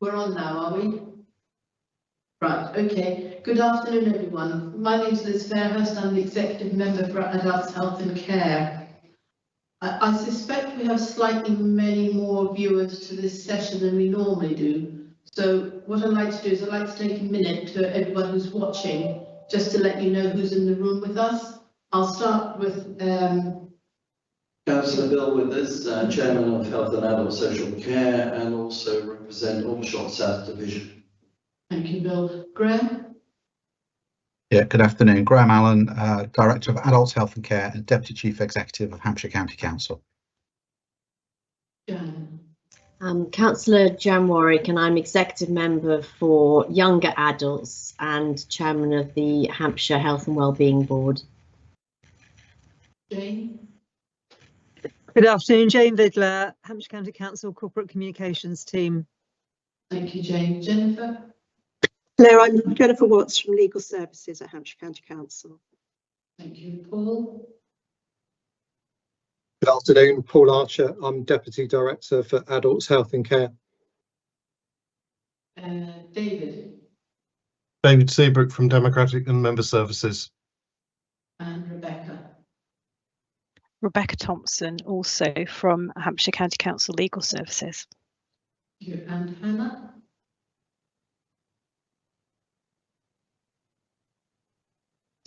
We're on now, are we? Right, okay. Good afternoon, everyone. My name is Liz Fairhurst. I'm the Executive Member for Adults Health and Care. I suspect we have slightly many more viewers to this session than we normally do. So what I'd like to do is I'd like to take a minute to everyone who's watching, just to let you know who's in the room with us. I'll start with Councillor Bill Withers, Chairman of Health and Adult Social Care, and also represent Aldershot South Division. Thank you, Bill. Graham? Yeah, good afternoon. Graham Allen, Director of Adults Health and Care and Deputy Chief Executive of Hampshire County Council. Jan? Councillor Jan Warwick, and I'm Executive Member for Younger Adults and Chairman of the Hampshire Health and Wellbeing Board. Jane? Good afternoon, Jane Vidler, Hampshire County Council Corporate Communications Team. Thank you, Jane. Jennifer? Hello, I'm Jennifer Watts from Legal Services at Hampshire County Council. Thank you. Paul? Good afternoon, Paul Archer. I'm Deputy Director for Adults Health and Care. David? David Seabrook from Democratic and Member Services. And Rebecca? Rebecca Thompson, also from Hampshire County Council Legal Services. Thank you. And Hannah?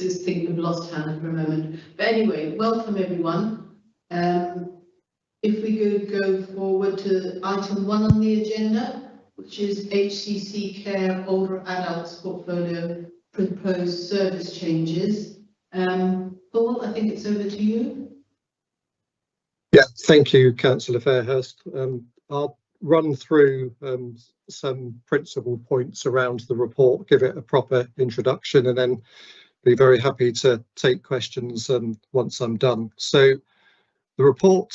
Just think we've lost Hannah for a moment. But anyway, welcome everyone. If we could go forward to item 1 on the agenda, which is HCC Care Older Adults Portfolio Proposed Service Changes. Paul, I think it's over to you. Yeah, thank you, Councillor Fairhurst. I'll run through some principal points around the report, give it a proper introduction, and then be very happy to take questions once I'm done. So the report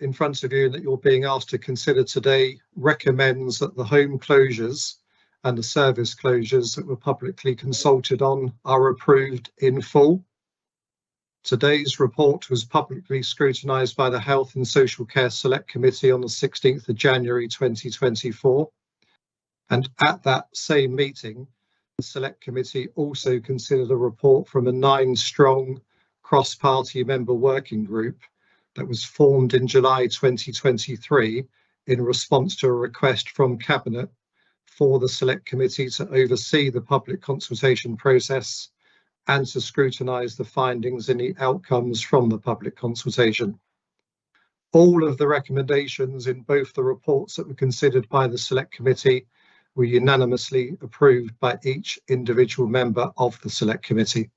in front of you that you're being asked to consider today recommends that the home closures and the service closures that were publicly consulted on are approved in full. Today's report was publicly scrutinised by the Health and Social Care Select Committee on the 16th of January 2024. And at that same meeting, the Select Committee also considered a report from a 9-strong cross-party member working group that was formed in July 2023 in response to a request from Cabinet for the Select Committee to oversee the public consultation process and to scrutinise the findings and the outcomes from the public consultation. All of the recommendations in both the reports that were considered by the Select Committee were unanimously approved by each individual member of the Select Committee.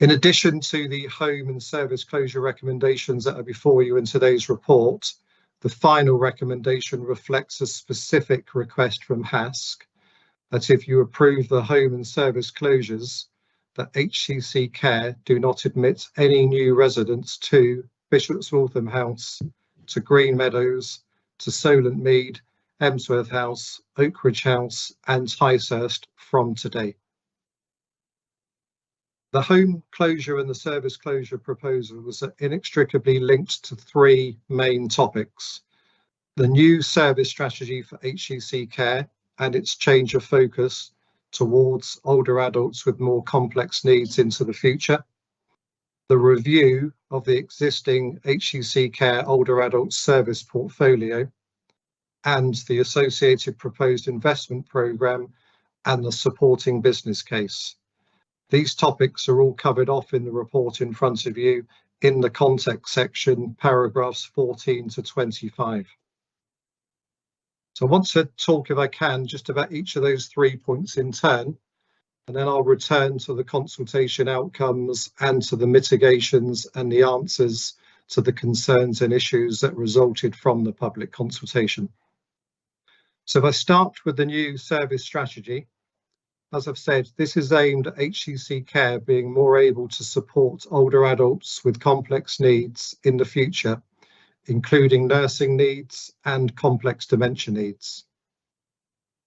In addition to the home and service closure recommendations that are before you in today's report, the final recommendation reflects a specific request from HASC that if you approve the home and service closures, that HCC Care do not admit any new residents to Bishop's Waltham House, to Green Meadows, to Solent Mead, Emsworth House, Oakridge House and Ticehurst from today. The home closure and the service closure proposals are inextricably linked to 3 main topics: the new service strategy for HCC Care and its change of focus towards older adults with more complex needs into the future, the review of the existing HCC Care older adult service portfolio, and the associated proposed investment programme and the supporting business case. These topics are all covered off in the report in front of you in the context section, paragraphs 14 to 25. So I want to talk, if I can, just about each of those 3 points in turn, and then I'll return to the consultation outcomes and to the mitigations and the answers to the concerns and issues that resulted from the public consultation. So if I start with the new service strategy, as I've said, this is aimed at HCC Care being more able to support older adults with complex needs in the future, including nursing needs and complex dementia needs.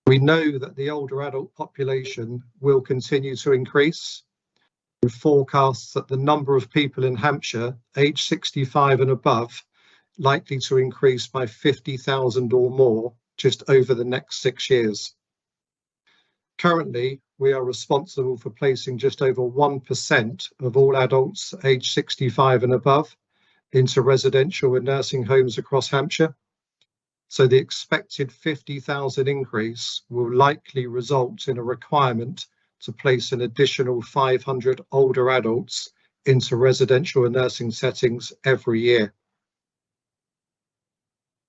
We know that the older adult population will continue to increase, with forecasts that the number of people in Hampshire aged 65 and above likely to increase by 50,000 or more just over the next 6 years. Currently, we are responsible for placing just over 1% of all adults aged 65 and above into residential and nursing homes across Hampshire. So the expected 50,000 increase will likely result in a requirement to place an additional 500 older adults into residential and nursing settings every year.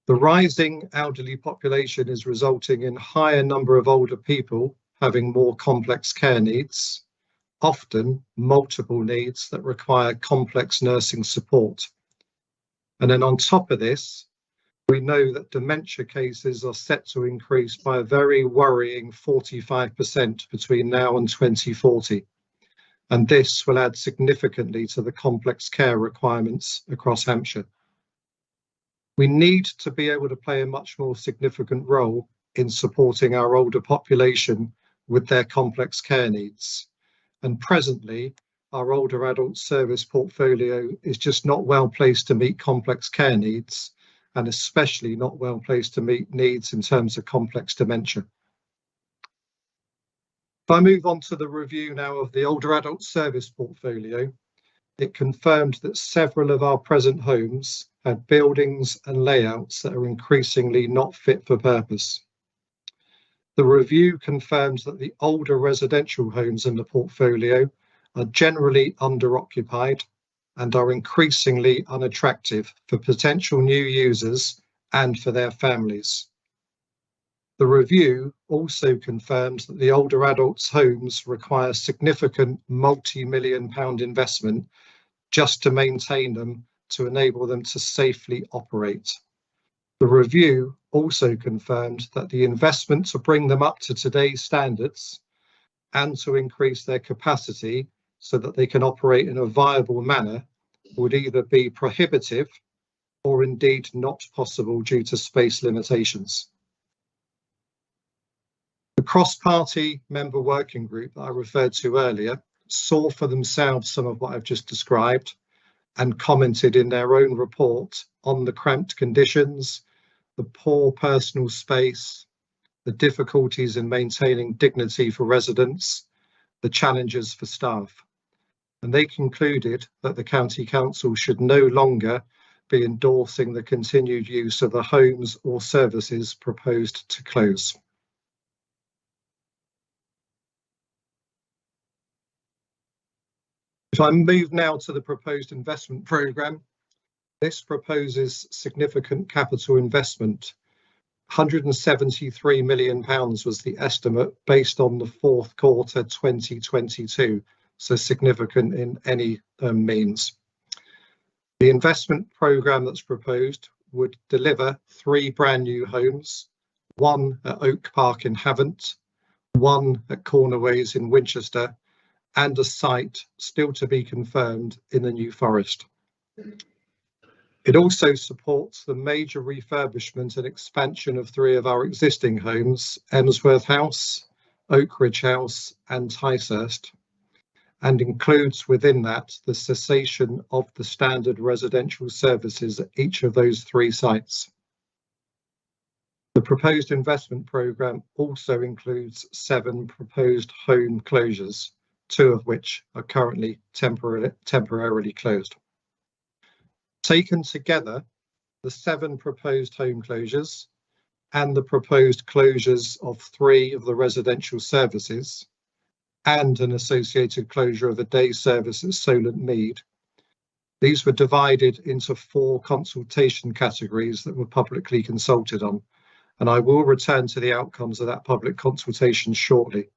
The rising elderly population is resulting in a higher number of older people having more complex care needs, often multiple needs that require complex nursing support. And then on top of this, we know that dementia cases are set to increase by a very worrying 45% between now and 2040. And this will add significantly to the complex care requirements across Hampshire. We need to be able to play a much more significant role in supporting our older population with their complex care needs. And presently, our older adult service portfolio is just not well placed to meet complex care needs, and especially not well placed to meet needs in terms of complex dementia. If I move on to the review now of the older adult service portfolio, it confirmed that several of our present homes had buildings and layouts that are increasingly not fit for purpose. The review confirms that the older residential homes in the portfolio are generally underoccupied and are increasingly unattractive for potential new users and for their families. The review also confirms that the older adults' homes require significant multi-million-pound investment just to maintain them, to enable them to safely operate. The review also confirmed that the investment to bring them up to today's standards and to increase their capacity so that they can operate in a viable manner would either be prohibitive or indeed not possible due to space limitations. The cross-party member working group that I referred to earlier saw for themselves some of what I've just described and commented in their own report on the cramped conditions, the poor personal space, the difficulties in maintaining dignity for residents, the challenges for staff. And they concluded that the County Council should no longer be endorsing the continued use of the homes or services proposed to close. If I move now to the proposed investment programme, this proposes significant capital investment. £173 million was the estimate based on the fourth quarter 2022, so significant in any means. The investment programme that's proposed would deliver 3 brand new homes, one at Oak Park in Havant, one at Cornerways in Winchester, and a site still to be confirmed in the New Forest. It also supports the major refurbishment and expansion of 3 of our existing homes, Emsworth House, Oakridge House and Ticehurst, and includes within that the cessation of the standard residential services at each of those 3 sites. The proposed investment programme also includes 7 proposed home closures, 2 of which are currently temporarily closed. Taken together, the 7 proposed home closures and the proposed closures of 3 of the residential services and an associated closure of a day service at Solent Mead. These were divided into 4 consultation categories that were publicly consulted on, and I will return to the outcomes of that public consultation shortly.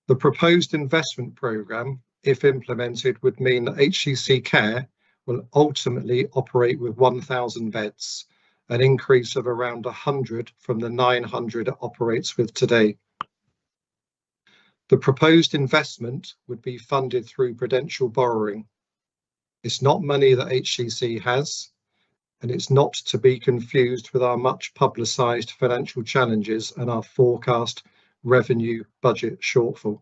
The proposed investment programme, if implemented, would mean that HCC Care will ultimately operate with 1,000 beds, an increase of around 100 from the 900 it operates with today. The proposed investment would be funded through prudential borrowing. It's not money that HCC has, and it's not to be confused with our much publicised financial challenges and our forecast revenue budget shortfall.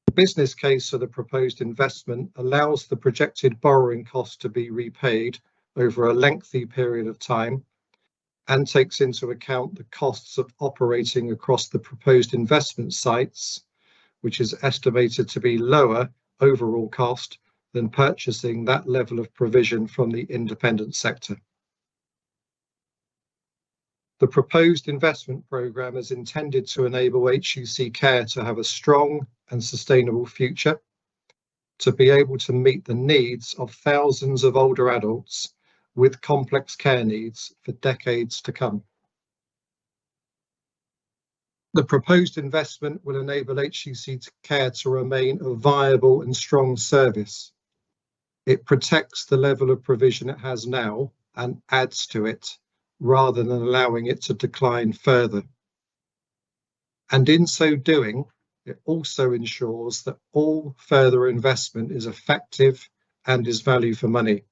The business case for the proposed investment allows the projected borrowing cost to be repaid over a lengthy period of time and takes into account the costs of operating across the proposed investment sites, which is estimated to be lower overall cost than purchasing that level of provision from the independent sector. The proposed investment programme is intended to enable HUC Care to have a strong and sustainable future, to be able to meet the needs of thousands of older adults with complex care needs for decades to come. The proposed investment will enable HUC Care to remain a viable and strong service. It protects the level of provision it has now and adds to it, rather than allowing it to decline further. And in so doing, it also ensures that all further investment is effective and is value for money,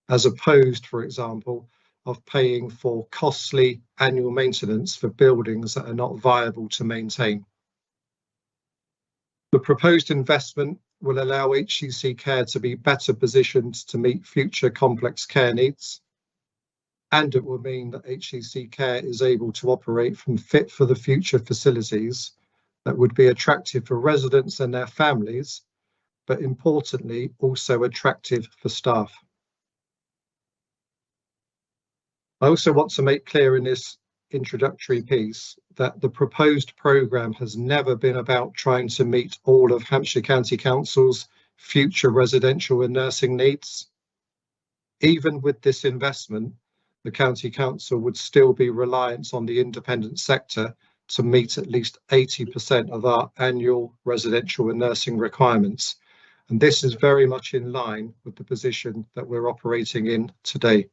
as opposed, for example, of paying for costly annual maintenance for buildings that are not viable to maintain. The proposed investment will allow HUC Care to be better positioned to meet future complex care needs, and it will mean that HUC Care is able to operate from fit for the future facilities that would be attractive for residents and their families, but importantly also attractive for staff. I also want to make clear in this introductory piece that the proposed programme has never been about trying to meet all of Hampshire County Council's future residential and nursing needs. Even with this investment, the County Council would still be reliant on the independent sector to meet at least 80% of our annual residential and nursing requirements. And this is very much in line with the position that we're operating in today.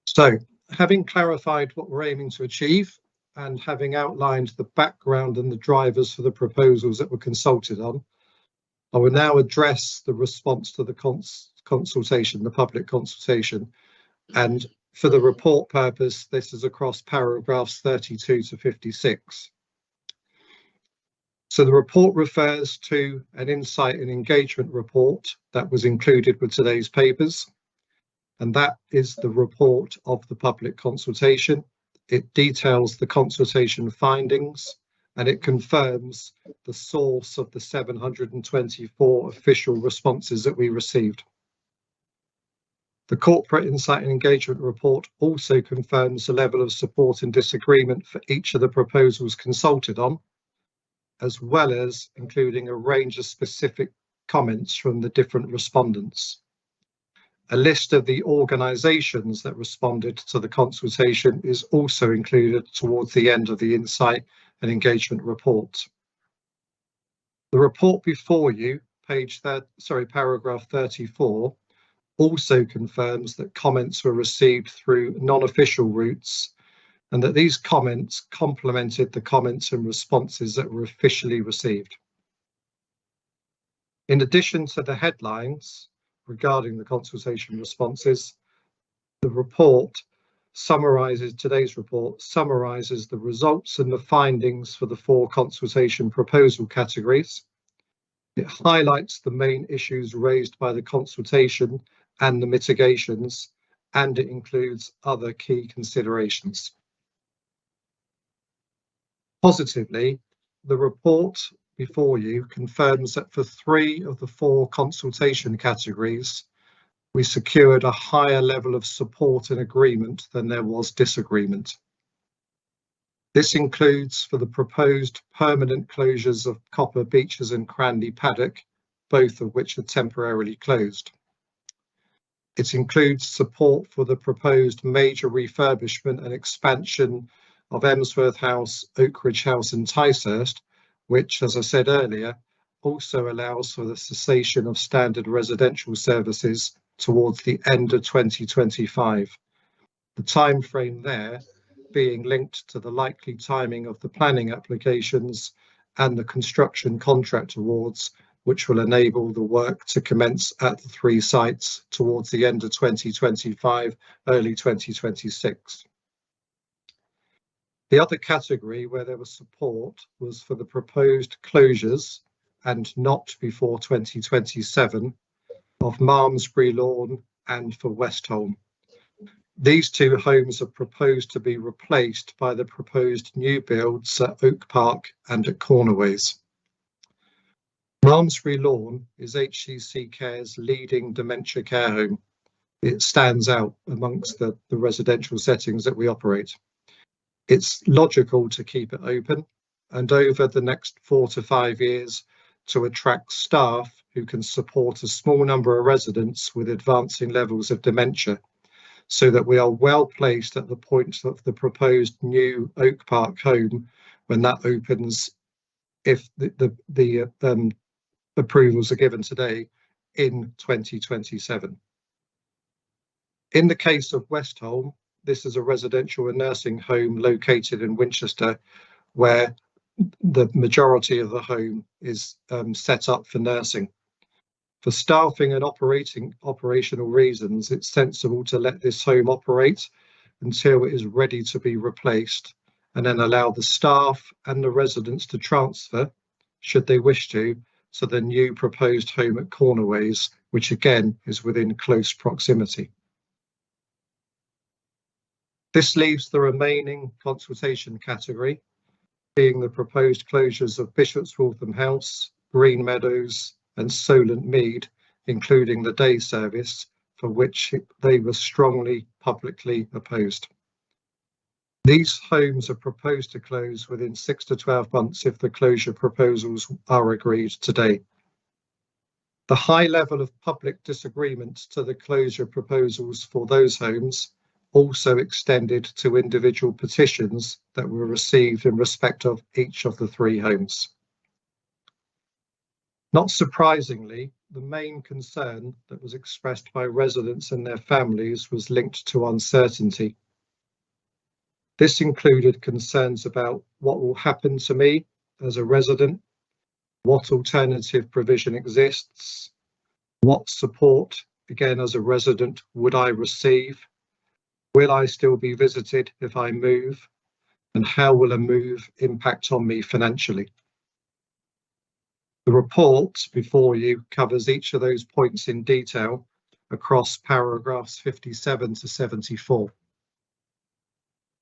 So, having clarified what we're aiming to achieve and having outlined the background and the drivers for the proposals that were consulted on, I will now address the response to the consultation, the public consultation. And for the report purpose, this is across paragraphs 32 to 56. So the report refers to an insight and engagement report that was included with today's papers. And that is the report of the public consultation. It details the consultation findings and it confirms the source of the 724 official responses that we received. The Corporate Insight and Engagement Report also confirms the level of support and disagreement for each of the proposals consulted on, as well as including a range of specific comments from the different respondents. A list of the organisations that responded to the consultation is also included towards the end of the Insight and Engagement Report. The report before you, paragraph 34, also confirms that comments were received through non-official routes and that these comments complemented the comments and responses that were officially received. In addition to the headlines regarding the consultation responses, the report summarises, today's report summarises the results and the findings for the 4 consultation proposal categories. It highlights the main issues raised by the consultation and the mitigations, and it includes other key considerations. Positively, the report before you confirms that for 3 of the 4 consultation categories, we secured a higher level of support and agreement than there was disagreement. This includes for the proposed permanent closures of Copper Beeches and Cranley Paddock, both of which are temporarily closed. It includes support for the proposed major refurbishment and expansion of Emsworth House, Oakridge House and Ticehurst, which, as I said earlier, also allows for the cessation of standard residential services towards the end of 2025. The time frame there being linked to the likely timing of the planning applications and the construction contract awards, which will enable the work to commence at the 3 sites towards the end of 2025, early 2026. The other category where there was support was for the proposed closures and not before 2027, of Malmesbury Lawn and for Westholme. These two homes are proposed to be replaced by the proposed new builds at Oak Park and at Cornerways. Malmesbury Lawn is HCC Care's leading dementia care home. It stands out amongst the residential settings that we operate. It's logical to keep it open and over the next 4 to 5 years to attract staff who can support a small number of residents with advancing levels of dementia, so that we are well placed at the point of the proposed new Oak Park home when that opens, if the approvals are given today, in 2027. In the case of Westholme, this is a residential and nursing home located in Winchester, where the majority of the home is set up for nursing. For staffing and operational reasons, it's sensible to let this home operate until it is ready to be replaced, and then allow the staff and the residents to transfer, should they wish to the new proposed home at Cornerways, which again is within close proximity. This leaves the remaining consultation category, being the proposed closures of Bishop's Waltham House, Green Meadows and Solent Mead, including the day service, for which they were strongly publicly opposed. These homes are proposed to close within 6 to 12 months if the closure proposals are agreed today. The high level of public disagreement to the closure proposals for those homes also extended to individual petitions that were received in respect of each of the 3 homes. Not surprisingly, the main concern that was expressed by residents and their families was linked to uncertainty. This included concerns about what will happen to me as a resident, what alternative provision exists, what support, again as a resident, would I receive, will I still be visited if I move, and how will a move impact on me financially? The report before you covers each of those points in detail across paragraphs 57 to 74.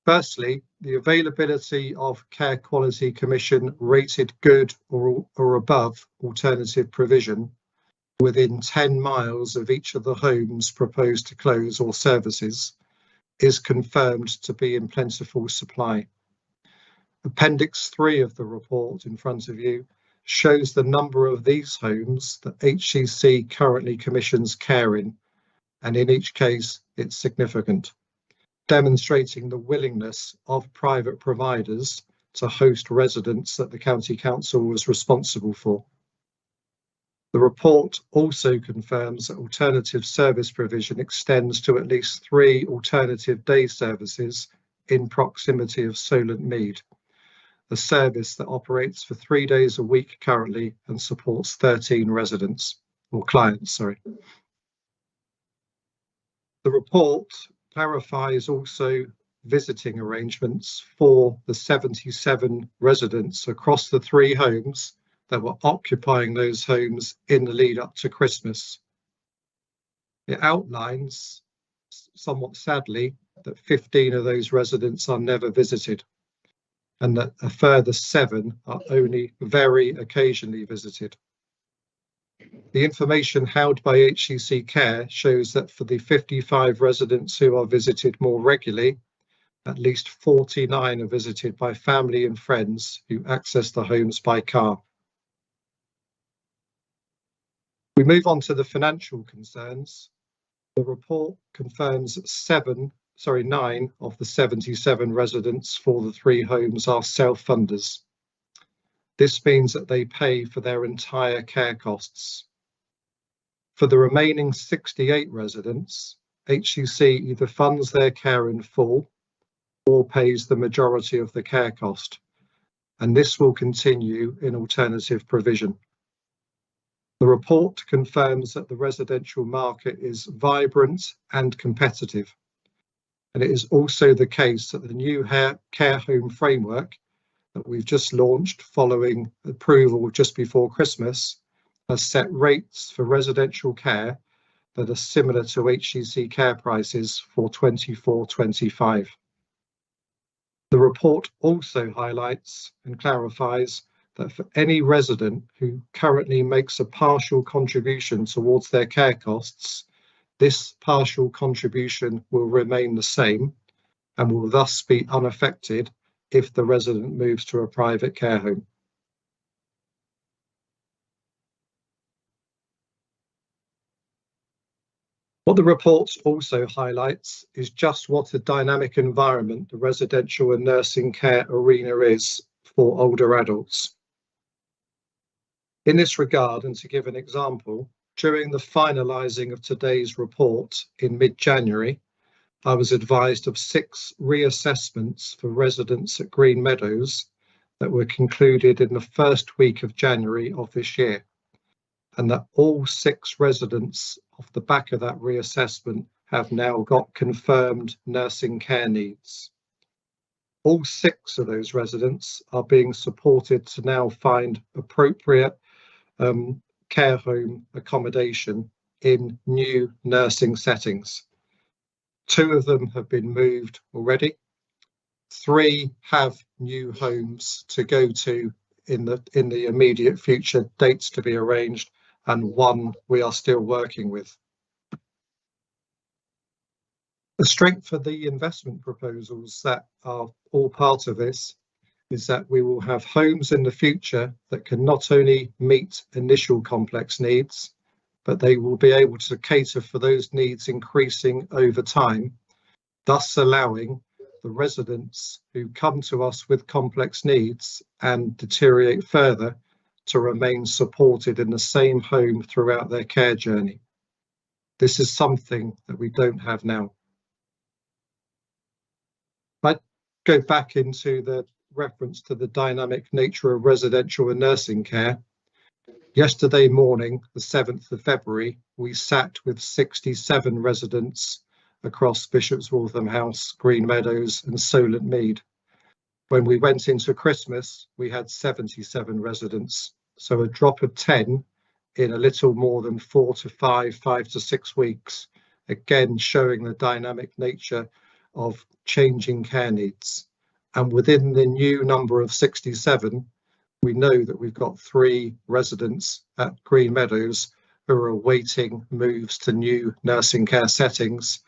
Firstly, the availability of Care Quality Commission rated good or above alternative provision within 10 miles of each of the homes proposed to close or services is confirmed to be in plentiful supply. Appendix 3 of the report in front of you shows the number of these homes that HCC currently commissions care in, and in each case it's significant, demonstrating the willingness of private providers to host residents that the County Council was responsible for. The report also confirms that alternative service provision extends to at least 3 alternative day services in proximity of Solent Mead, a service that operates for 3 days a week currently and supports 13 residents, or clients, sorry. The report clarifies also visiting arrangements for the 77 residents across the 3 homes that were occupying those homes in the lead up to Christmas. It outlines, somewhat sadly, that 15 of those residents are never visited, and that a further 7 are only very occasionally visited. The information held by HCC Care shows that for the 55 residents who are visited more regularly, at least 49 are visited by family and friends who access the homes by car. We move on to the financial concerns. The report confirms that 9 of the 77 residents for the 3 homes are self-funders. This means that they pay for their entire care costs. For the remaining 68 residents, HCC either funds their care in full or pays the majority of the care cost, and this will continue in alternative provision. The report confirms that the residential market is vibrant and competitive, and it is also the case that the new care home framework that we've just launched following approval just before Christmas has set rates for residential care that are similar to HCC care prices for 24-25. The report also highlights and clarifies that for any resident who currently makes a partial contribution towards their care costs, this partial contribution will remain the same and will thus be unaffected if the resident moves to a private care home. What the report also highlights is just what a dynamic environment the residential and nursing care arena is for older adults. In this regard, and to give an example, during the finalising of today's report in mid-January, I was advised of 6 reassessments for residents at Green Meadows that were concluded in the first week of January of this year, and that all 6 residents off the back of that reassessment have now got confirmed nursing care needs. All 6 of those residents are being supported to now find appropriate care home accommodation in new nursing settings. 2 of them have been moved already. 3 have new homes to go to in the immediate future, dates to be arranged, and 1 we are still working with. The strength of the investment proposals that are all part of this is that we will have homes in the future that can not only meet initial complex needs, but they will be able to cater for those needs increasing over time, thus allowing the residents who come to us with complex needs and deteriorate further to remain supported in the same home throughout their care journey. This is something that we don't have now. I go back into the reference to the dynamic nature of residential and nursing care. Yesterday morning, the 7th of February, we sat with 67 residents across Bishop's Waltham House, Green Meadows and Solent Mead. When we went into Christmas, we had 77 residents, so a drop of 10 in a little more than 4 to 5 to 6 weeks, again showing the dynamic nature of changing care needs. And within the new number of 67, we know that we've got 3 residents at Green Meadows who are awaiting moves to new nursing care settings.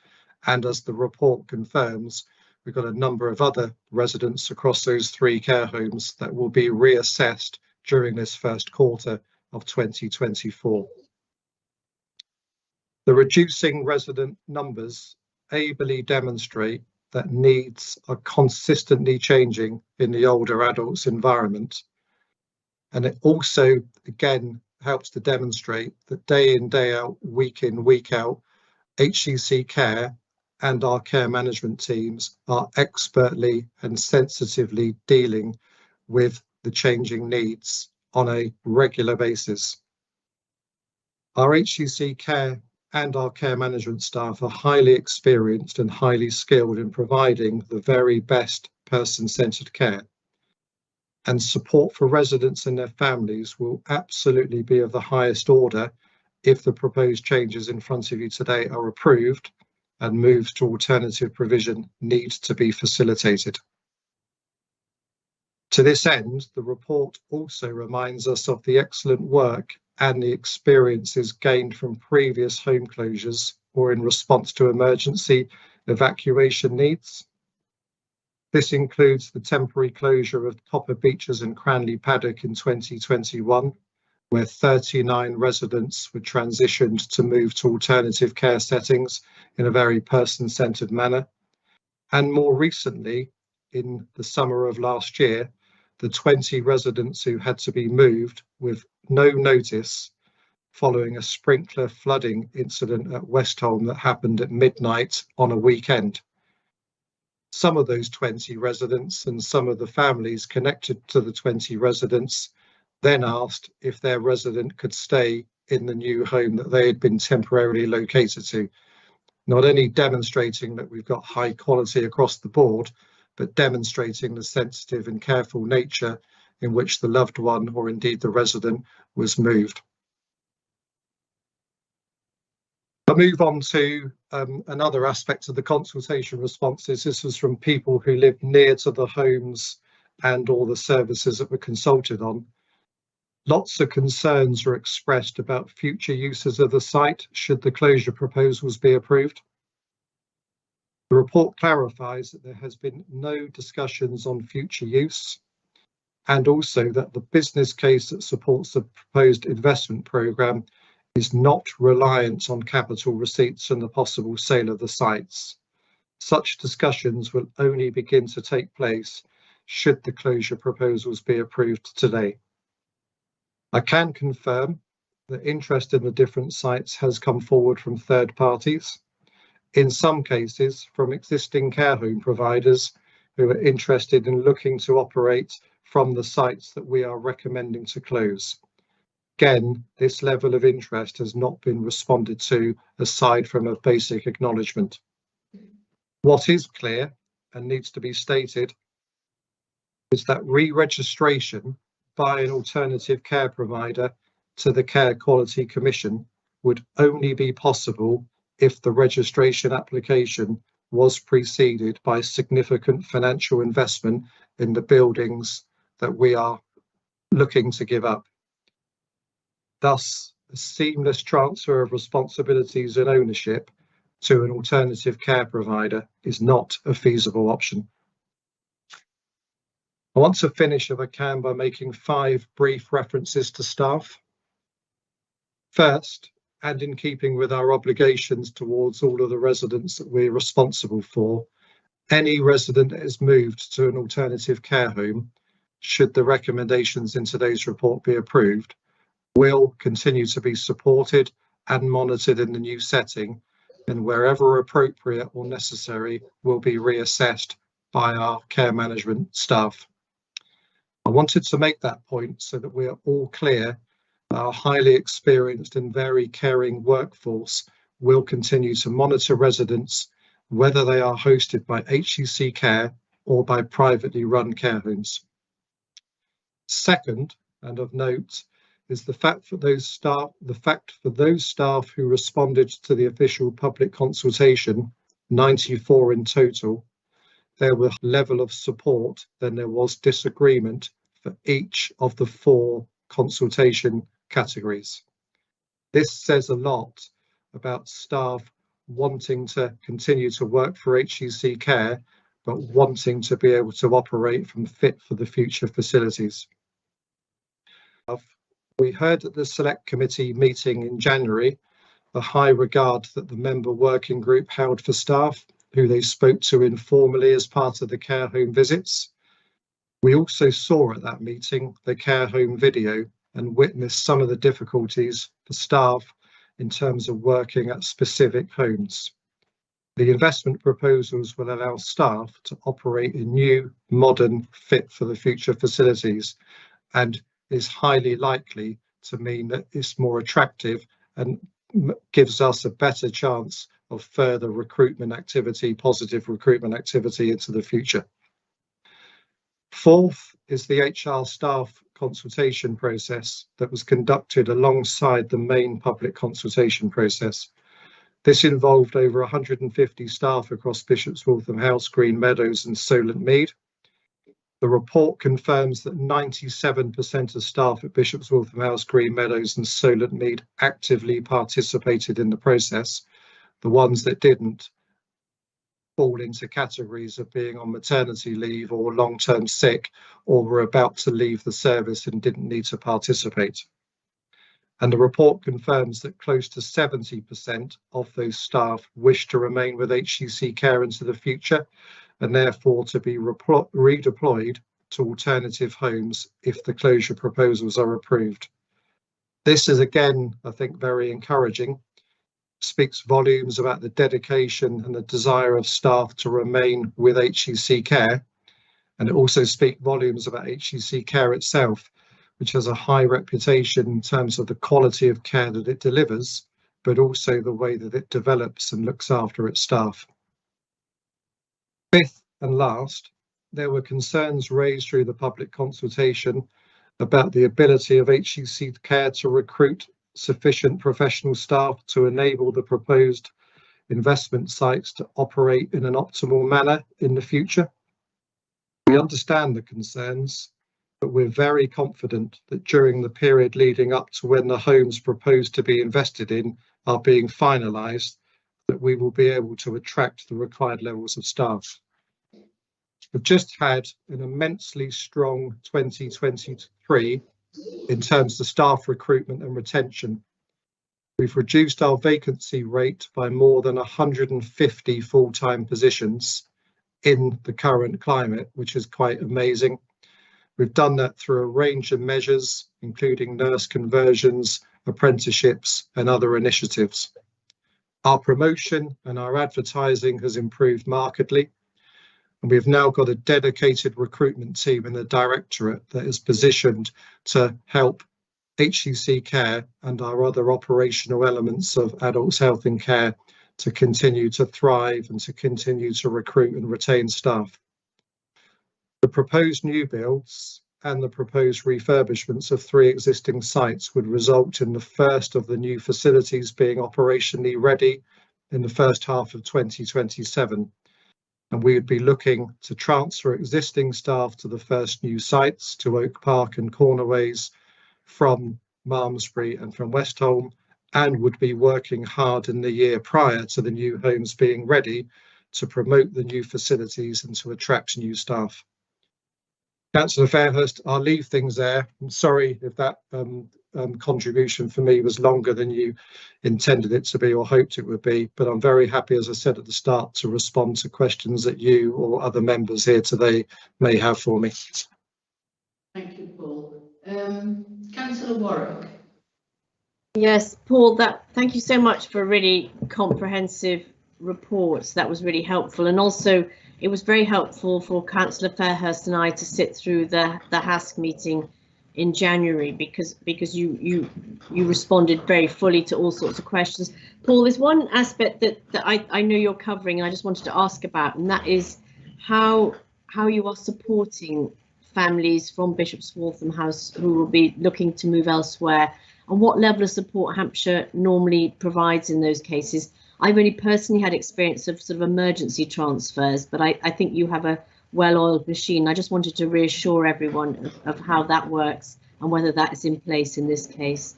And as the report confirms, we've got a number of other residents across those 3 care homes that will be reassessed during this first quarter of 2024. The reducing resident numbers ably demonstrate that needs are consistently changing in the older adults environment. And it also, again, helps to demonstrate that day in, day out, week in, week out, HCC Care and our care management teams are expertly and sensitively dealing with the changing needs on a regular basis. Our HCC Care and our care management staff are highly experienced and highly skilled in providing the very best person-centred care. And support for residents and their families will absolutely be of the highest order if the proposed changes in front of you today are approved and moves to alternative provision need to be facilitated. To this end, the report also reminds us of the excellent work and the experiences gained from previous home closures or in response to emergency evacuation needs. This includes the temporary closure of Copper Beeches and Cranley Paddock in 2021, where 39 residents were transitioned to move to alternative care settings in a very person-centred manner. And more recently, in the summer of last year, the 20 residents who had to be moved with no notice following a sprinkler flooding incident at Westholme that happened at midnight on a weekend. Some of those 20 residents and some of the families connected to the 20 residents then asked if their resident could stay in the new home that they had been temporarily located to, not only demonstrating that we've got high quality across the board, but demonstrating the sensitive and careful nature in which the loved one or indeed the resident was moved. move on to another aspect of the consultation responses. This was from people who live near to the homes and all the services that were consulted on. Lots of concerns were expressed about future uses of the site should the closure proposals be approved. The report clarifies that there has been no discussions on future use, and also that the business case that supports the proposed investment programme is not reliant on capital receipts and the possible sale of the sites. Such discussions will only begin to take place should the closure proposals be approved today. I can confirm that interest in the different sites has come forward from third parties, in some cases from existing care home providers who are interested in looking to operate from the sites that we are recommending to close. Again, this level of interest has not been responded to aside from a basic acknowledgement. What is clear and needs to be stated is that re-registration by an alternative care provider to the Care Quality Commission would only be possible if the registration application was preceded by significant financial investment in the buildings that we are looking to give up. Thus, a seamless transfer of responsibilities and ownership to an alternative care provider is not a feasible option. I want to finish, if I can, by making 5 brief references to staff. First, and in keeping with our obligations towards all of the residents that we're responsible for, any resident that is moved to an alternative care home, should the recommendations in today's report be approved, will continue to be supported and monitored in the new setting, and wherever appropriate or necessary will be reassessed by our care management staff. I wanted to make that point so that we are all clear that our highly experienced and very caring workforce will continue to monitor residents, whether they are hosted by HCC Care or by privately run care homes. Second, and of note, is the fact for those staff who responded to the official public consultation, 94 in total, there was level of support than there was disagreement for each of the 4 consultation categories. This says a lot about staff wanting to continue to work for HCC Care, but wanting to be able to operate from fit for the future facilities. We heard at the Select Committee meeting in January the high regard that the member working group held for staff, who they spoke to informally as part of the care home visits. We also saw at that meeting the care home video and witnessed some of the difficulties for staff in terms of working at specific homes. The investment proposals will allow staff to operate in new, modern, fit for the future facilities, and is highly likely to mean that it's more attractive and gives us a better chance of further recruitment activity, positive recruitment activity into the future. Fourth is the HR staff consultation process that was conducted alongside the main public consultation process. This involved over 150 staff across Bishop's Waltham House, Green Meadows and Solent Mead. The report confirms that 97% of staff at Bishop's Waltham House, Green Meadows and Solent Mead actively participated in the process. The ones that didn't fall into categories of being on maternity leave or long-term sick, or were about to leave the service and didn't need to participate. And the report confirms that close to 70% of those staff wish to remain with HCC Care into the future, and therefore to be redeployed to alternative homes if the closure proposals are approved. This is again, I think, very encouraging, speaks volumes about the dedication and the desire of staff to remain with HCC Care, and it also speaks volumes about HCC Care itself, which has a high reputation in terms of the quality of care that it delivers, but also the way that it develops and looks after its staff. Fifth and last, there were concerns raised through the public consultation about the ability of HCC Care to recruit sufficient professional staff to enable the proposed investment sites to operate in an optimal manner in the future? We understand the concerns, but we're very confident that during the period leading up to when the homes proposed to be invested in are being finalised, that we will be able to attract the required levels of staff. We've just had an immensely strong 2023 in terms of staff recruitment and retention. We've reduced our vacancy rate by more than 150 full-time positions in the current climate, which is quite amazing. We've done that through a range of measures, including nurse conversions, apprenticeships, and other initiatives. Our promotion and our advertising has improved markedly, and we've now got a dedicated recruitment team in the directorate that is positioned to help HCC Care and our other operational elements of adults health and care to continue to thrive and to continue to recruit and retain staff. The proposed new builds and the proposed refurbishments of 3 existing sites would result in the first of the new facilities being operationally ready in the first half of 2027. And we would be looking to transfer existing staff to the first new sites, to Oak Park and Cornerways, from Malmesbury and from Westholme, and would be working hard in the year prior to the new homes being ready to promote the new facilities and to attract new staff. Councillor Fairhurst, I'll leave things there. I'm sorry if that contribution for me was longer than you intended it to be or hoped it would be, but I'm very happy, as I said at the start, to respond to questions that you or other members here today may have for me. Thank you, Paul. Councillor Warwick. Yes, Paul, thank you so much for a really comprehensive report. That was really helpful, and also it was very helpful for Councillor Fairhurst and I to sit through the HASC meeting in January, because you responded very fully to all sorts of questions. Paul, there's one aspect that I know you're covering, and I just wanted to ask about, and that is how you are supporting families from Bishop's Waltham House who will be looking to move elsewhere, and what level of support Hampshire normally provides in those cases. I've only personally had experience of sort of emergency transfers, but I think you have a well-oiled machine. I just wanted to reassure everyone of how that works and whether that is in place in this case.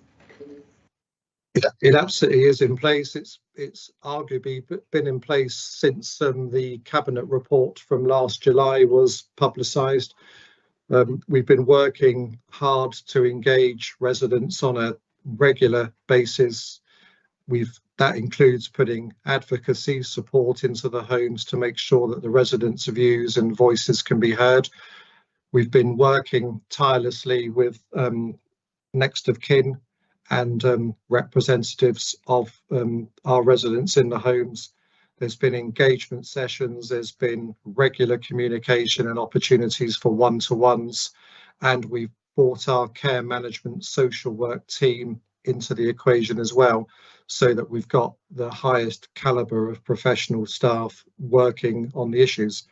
It absolutely is in place. It's arguably been in place since the Cabinet report from last July was publicised. We've been working hard to engage residents on a regular basis. That includes putting advocacy support into the homes to make sure that the residents' views and voices can be heard. We've been working tirelessly with next of kin and representatives of our residents in the homes. There's been engagement sessions, there's been regular communication and opportunities for one-to-ones, and we've brought our care management social work team into the equation as well, so that we've got the highest calibre of professional staff working on the issues.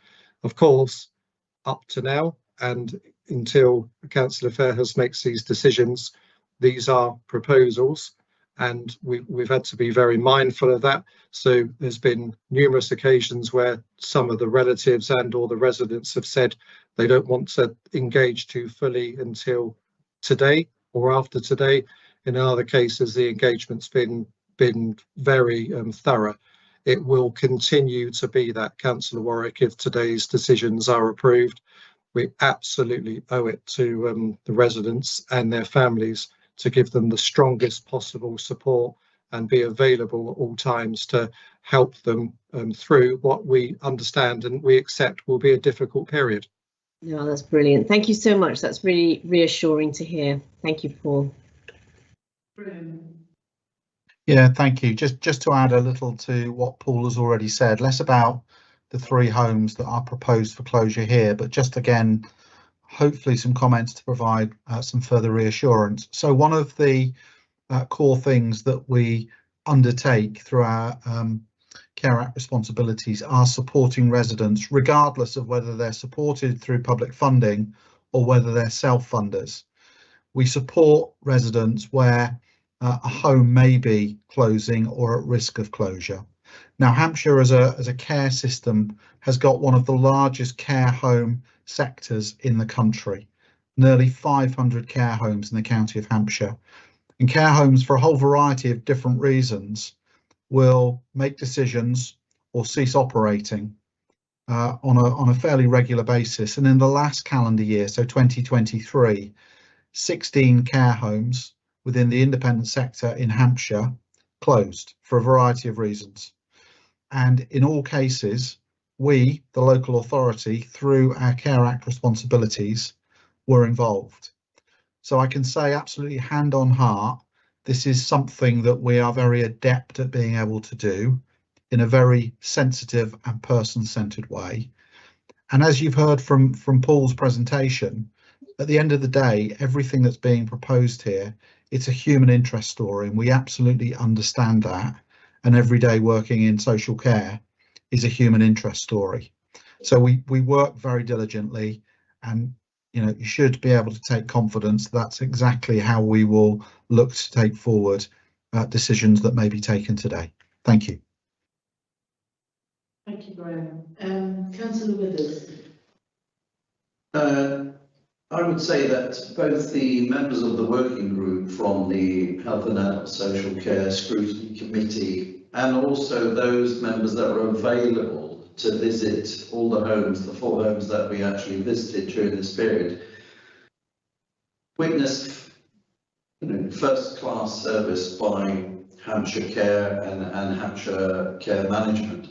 Of course, up to now and until Councillor Fairhurst makes these decisions, these are proposals, and we've had to be very mindful of that. So there's been numerous occasions where some of the relatives and or the residents have said they don't want to engage too fully until today or after today. In other cases, the engagement's been very thorough. It will continue to be that, Councillor Warwick, if today's decisions are approved. We absolutely owe it to the residents and their families to give them the strongest possible support and be available at all times to help them through what we understand and we accept will be a difficult period. No, that's brilliant. Thank you so much. That's really reassuring to hear. Thank you, Paul. Yeah, thank you. Just to add a little to what Paul has already said, less about the 3 homes that are proposed for closure here, but just again, hopefully some comments to provide some further reassurance. So one of the core things that we undertake through our Care Act responsibilities are supporting residents, regardless of whether they're supported through public funding or whether they're self-funders. We support residents where a home may be closing or at risk of closure. Now, Hampshire as a care system has got one of the largest care home sectors in the country, nearly 500 care homes in the county of Hampshire. And care homes, for a whole variety of different reasons, will make decisions or cease operating on a fairly regular basis. And in the last calendar year, so 2023, 16 care homes within the independent sector in Hampshire closed for a variety of reasons. And in all cases, we, the local authority, through our Care Act responsibilities, were involved. So I can say absolutely hand on heart, this is something that we are very adept at being able to do in a very sensitive and person-centred way. And as you've heard from Paul's presentation, at the end of the day, everything that's being proposed here, it's a human interest story, and we absolutely understand that. And every day working in social care is a human interest story. So we work very diligently, and you should be able to take confidence that's exactly how we will look to take forward decisions that may be taken today. Thank you. Thank you, Graham. Councillor Withers. I would say that both the members of the working group from the Health and Adult Social Care Scrutiny Committee and also those members that were available to visit all the homes, the 4 homes that we actually visited during this period, witnessed first-class service by Hampshire Care and Hampshire Care Management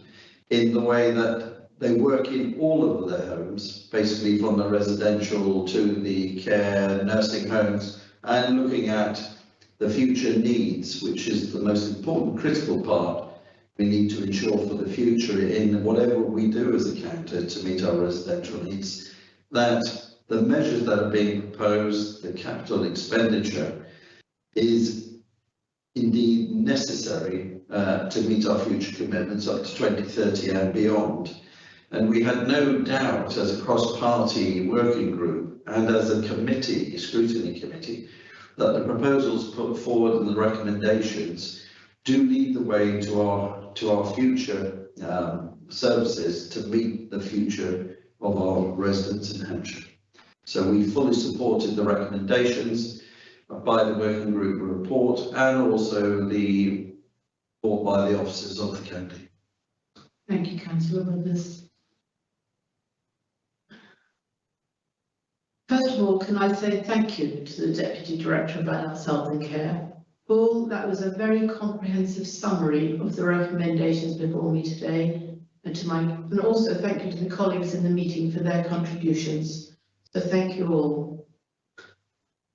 in the way that they work in all of their homes, basically from the residential to the care nursing homes, and looking at the future needs, which is the most important critical part we need to ensure for the future in whatever we do as a county to meet our residential needs, that the measures that are being proposed, the capital expenditure, is indeed necessary to meet our future commitments up to 2030 and beyond. And we had no doubt as a cross-party working group and as a committee, a scrutiny committee, that the proposals put forward and the recommendations do lead the way to our future services to meet the future of our residents in Hampshire. So we fully supported the recommendations by the working group report and also the report by the officers of the county. Thank you, Councillor Withers. First of all, can I say thank you to the Deputy Director of Adult Health and Care. Paul, that was a very comprehensive summary of the recommendations before me today, and also thank you to the colleagues in the meeting for their contributions. So thank you all.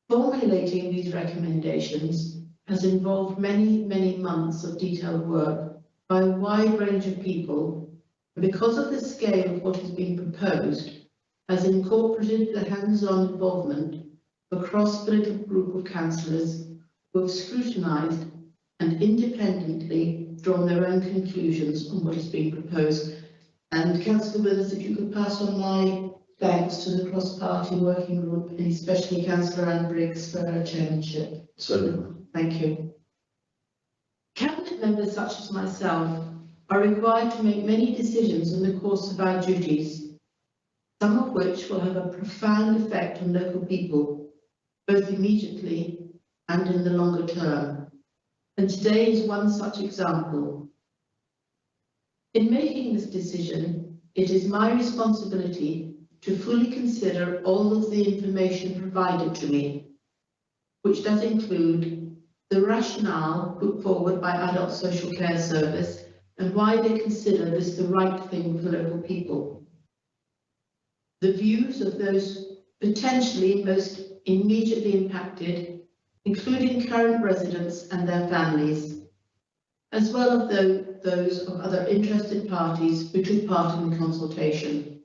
Formulating these recommendations has involved many, many months of detailed work by a wide range of people, and because of the scale of what is being proposed, has incorporated the hands-on involvement of a cross-political group of councillors who have scrutinised and independently drawn their own conclusions on what is being proposed. And Councillor Withers, if you could pass on my thanks to the cross-party working group, and especially Councillor Anne Briggs for her chairmanship. So, thank you. Cabinet members such as myself are required to make many decisions in the course of our duties, some of which will have a profound effect on local people, both immediately and in the longer term. And today is one such example. In making this decision, it is my responsibility to fully consider all of the information provided to me, which does include the rationale put forward by Adult Social Care Service and why they consider this the right thing for local people, the views of those potentially most immediately impacted, including current residents and their families, as well as those of other interested parties who took part in the consultation.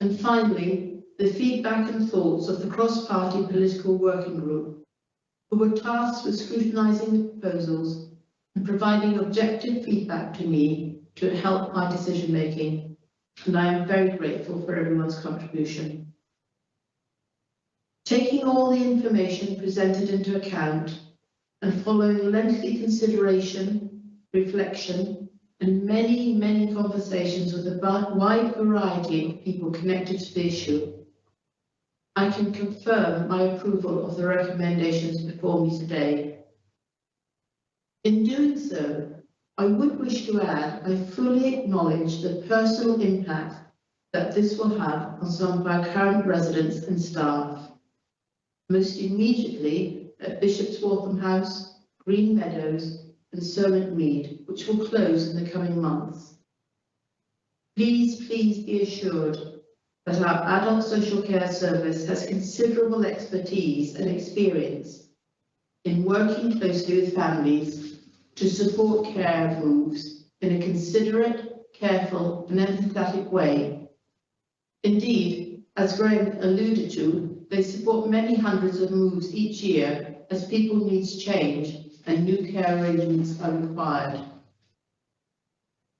And finally, the feedback and thoughts of the cross-party political working group, who were tasked with scrutinising the proposals and providing objective feedback to me to help my decision making. And I am very grateful for everyone's contribution. Taking all the information presented into account, and following lengthy consideration, reflection, and many conversations with a wide variety of people connected to the issue, I can confirm my approval of the recommendations before me today. In doing so, I would wish to add, I fully acknowledge the personal impact that this will have on some of our current residents and staff. Most immediately at Bishop's Waltham House, Green Meadows and Solent Mead, which will close in the coming months. Please be assured that our adult social care service has considerable expertise and experience in working closely with families to support care moves in a considerate, careful and empathetic way. Indeed, as Graham alluded to, they support many hundreds of moves each year as people's needs change and new care arrangements are required.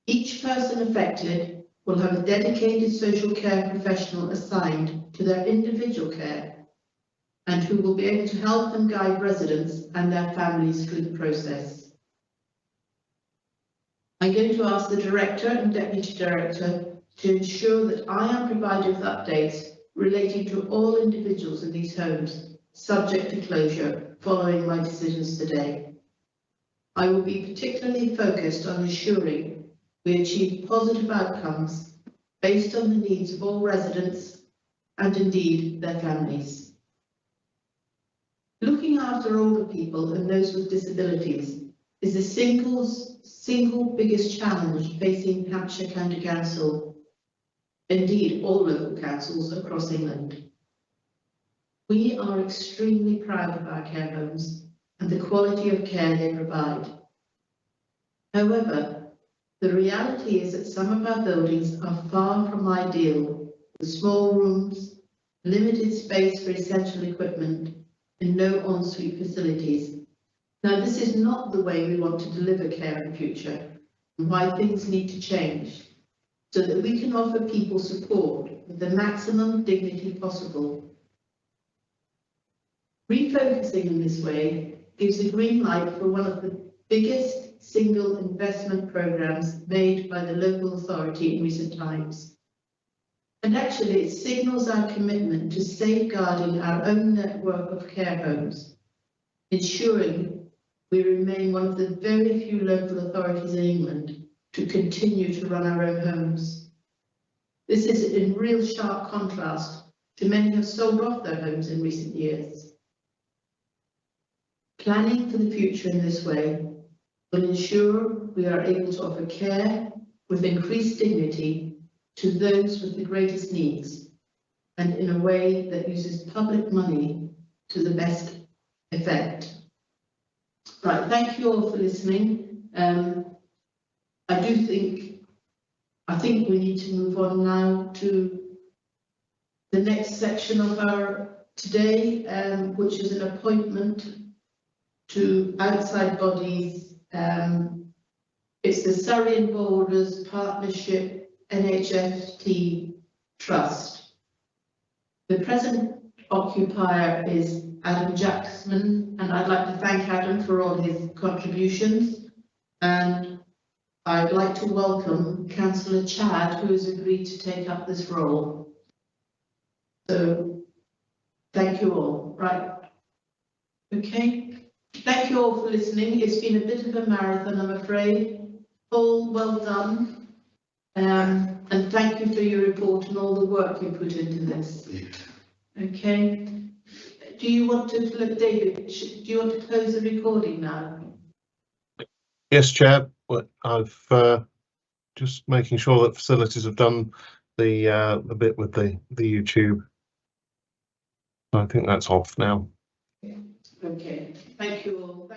Each person affected will have a dedicated social care professional assigned to their individual care and who will be able to help and guide residents and their families through the process. I'm going to ask the Director and Deputy Director to ensure that I am provided with updates relating to all individuals in these homes subject to closure following my decisions today. I will be particularly focused on ensuring we achieve positive outcomes based on the needs of all residents and indeed their families. Looking after older people and those with disabilities is the single biggest challenge facing Hampshire County Council, indeed all local councils across England. We are extremely proud of our care homes and the quality of care they provide. However, the reality is that some of our buildings are far from ideal, with small rooms, limited space for essential equipment, and no ensuite facilities. Now, this is not the way we want to deliver care in future, and why things need to change, so that we can offer people support with the maximum dignity possible. Refocusing in this way gives a green light for one of the biggest single investment programs made by the local authority in recent times. And actually, it signals our commitment to safeguarding our own network of care homes, ensuring we remain one of the very few local authorities in England to continue to run our own homes. This is in real sharp contrast to many who have sold off their homes in recent years. Planning for the future in this way will ensure we are able to offer care with increased dignity to those with the greatest needs, and in a way that uses public money to the best effect. Right, thank you all for listening. I think we need to move on now to the next section of our today, which is an appointment to outside bodies. It's the Surrey and Borders Partnership NHFT Trust. The present occupier is Adam Jackson, and I'd like to thank Adam for all his contributions, and I'd like to welcome Councillor Chad, who has agreed to take up this role. So thank you all. Right. Okay. Thank you all for listening. It's been a bit of a marathon, I'm afraid. All well done. And thank you for your report and all the work you put into this. Okay. Do you want to, David, do you want to close the recording now? Yes, Chair. Well, I've just making sure that facilities have done the bit with the YouTube. I think that's off now. Okay. Thank you all.